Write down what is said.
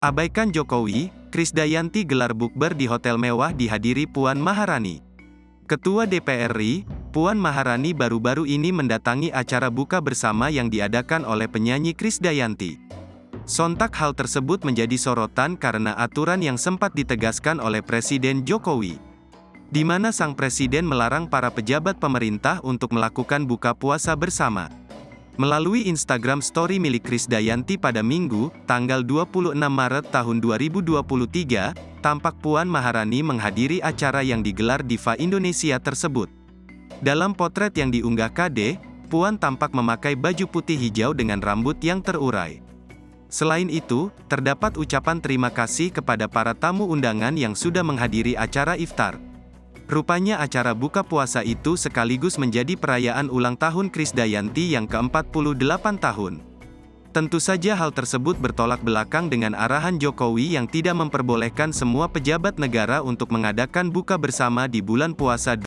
Abaikan Jokowi, Krisdayanti gelar bukber di hotel mewah dihadiri Puan Maharani. Ketua DPR RI, Puan Maharani baru-baru ini mendatangi acara buka bersama yang diadakan oleh penyanyi Krisdayanti. Sontak hal tersebut menjadi sorotan karena aturan yang sempat ditegaskan oleh Presiden Jokowi, di mana sang presiden melarang para pejabat pemerintah untuk melakukan buka puasa bersama. Melalui Instagram Story milik Krisdayanti pada Minggu, tanggal 26 Maret tahun 2023, tampak Puan Maharani menghadiri acara yang digelar Diva Indonesia tersebut. Dalam potret yang diunggah KD, Puan tampak memakai baju putih hijau dengan rambut yang terurai. Selain itu, terdapat ucapan terima kasih kepada para tamu undangan yang sudah menghadiri acara iftar. Rupanya acara buka puasa itu sekaligus menjadi perayaan ulang tahun Krisdayanti yang ke-48 tahun. Tentu saja hal tersebut bertolak belakang dengan arahan Jokowi yang tidak memperbolehkan semua pejabat negara untuk mengadakan buka bersama di bulan puasa